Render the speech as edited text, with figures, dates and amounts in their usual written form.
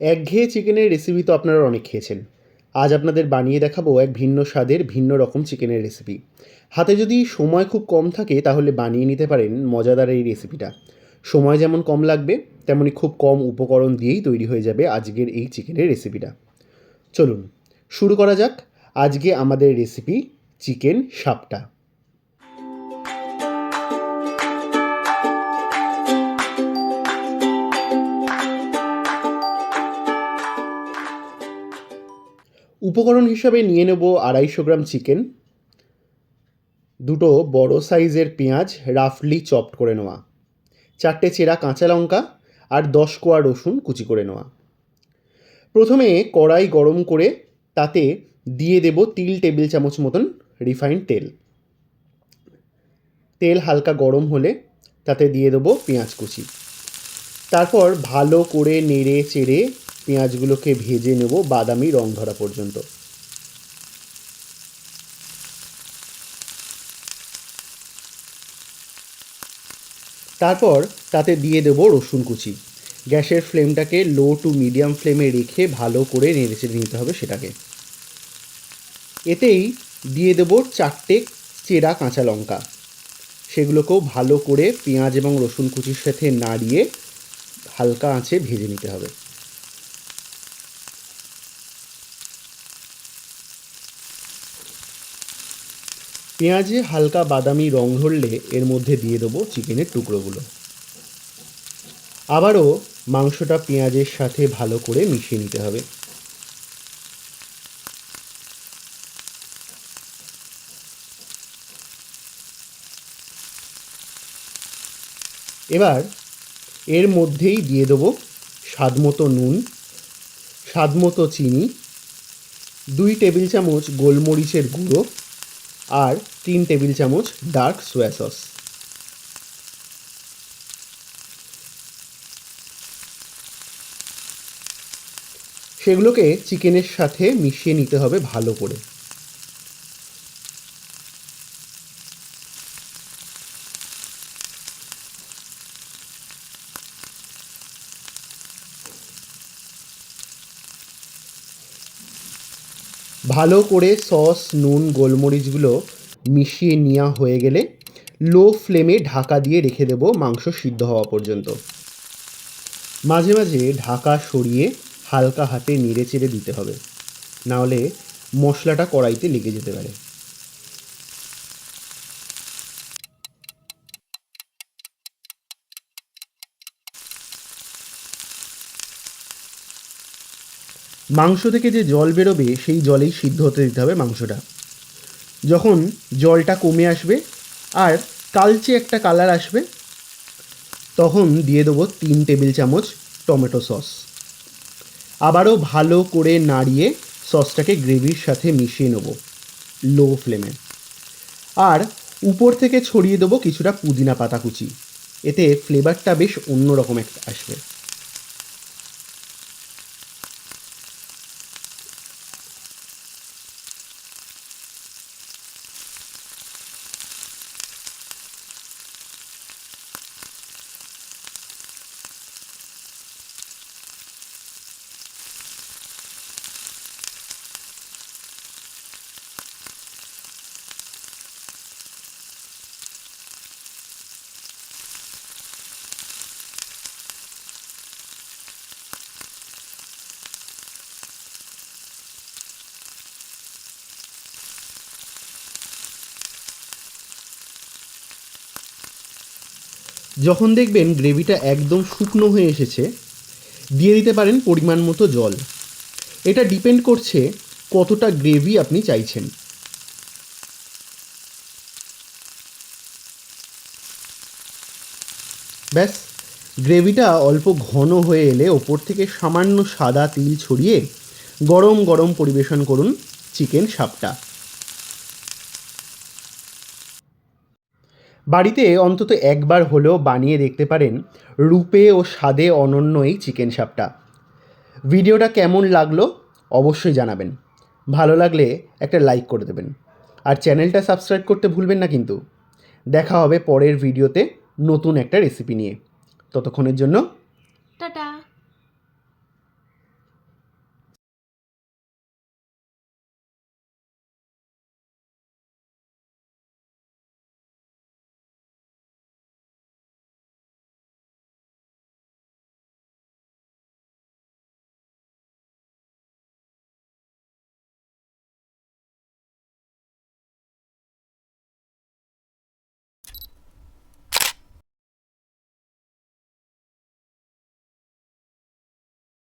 একঘেয়ে চিকেনের রেসিপি তো আপনারা অনেক খেয়েছেন। আজ আপনাদের বানিয়ে দেখাবো এক ভিন্ন স্বাদের ভিন্ন রকম চিকেনের রেসিপি। হাতে যদি সময় খুব কম থাকে তাহলে বানিয়ে নিতে পারেন মজাদার এই রেসিপিটা। সময় যেমন কম লাগবে তেমনি খুব কম উপকরণ দিয়েই তৈরি হয়ে যাবে আজকের এই চিকেনের রেসিপিটা। চলুন শুরু করা যাক। আজকে আমাদের রেসিপি চিকেন সাপটা। উপকরণ হিসাবে নিয়ে নেব 250 গ্রাম চিকেন, দুটো বড় সাইজের পেঁয়াজ রাফলি চপড করে নেওয়া, 4টে চেরা কাঁচা লঙ্কা আর 10 কোয়া রসুন কুচি করে নেওয়া। প্রথমে কড়াই গরম করে তাতে দিয়ে দেব 3 টেবিল চামচ মতন রিফাইন্ড তেল। তেল হালকা গরম হলে তাতে দিয়ে দেবো পেঁয়াজ কুচি। তারপর ভালো করে নেড়ে চেড়ে পেঁয়াজগুলোকে ভেজে নেব বাদামি রং ধরা পর্যন্ত। তারপর তাতে দিয়ে দেব রসুন কুচি। গ্যাসের ফ্লেমটাকে লো টু মিডিয়াম ফ্লেমে রেখে ভালো করে নেড়ে চেড়ে নিতে হবে সেটাকে। এতেই দিয়ে দেব 4টে চেরা কাঁচা লঙ্কা, সেগুলোকেও ভালো করে পেঁয়াজ এবং রসুন কুচির সাথে নাড়িয়ে হালকা আঁচে ভেজে নিতে হবে। পেঁয়াজে হালকা বাদামি রং ধরলে এর মধ্যে দিয়ে দেবো চিকেনের টুকরোগুলো। আবারও মাংসটা পেঁয়াজের সাথে ভালো করে মিশিয়ে নিতে হবে। এবার এর মধ্যেই দিয়ে দেবো স্বাদমতো নুন, স্বাদমতো চিনি, 2 টেবিল চামচ গোলমরিচের গুঁড়ো আর 3 টেবিল চামচ ডার্ক সোয়া সস। সেগুলোকে চিকেনের সাথে মিশিয়ে নিতে হবে ভালো করে। ভালো করে সস নুন গোলমরিচগুলো মিশিয়ে নেওয়া হয়ে গেলে লো ফ্লেমে ঢাকা দিয়ে রেখে দেবো মাংস সিদ্ধ হওয়া পর্যন্ত। মাঝে মাঝে ঢাকা সরিয়ে হালকা হাতে নেড়ে চেড়ে দিতে হবে, নাহলে মশলাটা কড়াইতে লেগে যেতে পারে। মাংস থেকে যে জল বেরোবে সেই জলেই সিদ্ধ হতে দিতে হবে মাংসটা। যখন জলটা কমে আসবে আর কালচে একটা কালার আসবে তখন দিয়ে দেবো 3 টেবিল চামচ টমেটো সস। আবারও ভালো করে নাড়িয়ে সসটাকে গ্রেভির সাথে মিশিয়ে নেব লো ফ্লেমে। আর উপর থেকে ছড়িয়ে দেবো কিছুটা পুদিনা পাতা কুচি, এতে ফ্লেভারটা বেশ অন্যরকম একটা আসবে। যখন দেখবেন গ্রেভিটা একদম শুকনো হয়ে এসেছে দিয়ে দিতে পারেন পরিমাণ মতো জল। এটা ডিপেন্ড করছে কতটা গ্রেভি আপনি চাইছেন। ব্যাস, গ্রেভিটা অল্প ঘন হয়ে এলে ওপর থেকে সামান্য সাদা তিল ছড়িয়ে গরম গরম পরিবেশন করুন চিকেন সাপটা। বাড়িতে অন্তত একবার হলেও বানিয়ে দেখতে পারেন রূপে ও স্বাদে অনন্য এই চিকেন সাপটা। ভিডিওটা কেমন লাগলো অবশ্যই জানাবেন। ভালো লাগলে একটা লাইক করে দেবেন আর চ্যানেলটা সাবস্ক্রাইব করতে ভুলবেন না কিন্তু। দেখা হবে পরের ভিডিওতে নতুন একটা রেসিপি নিয়ে। ততক্ষণের জন্য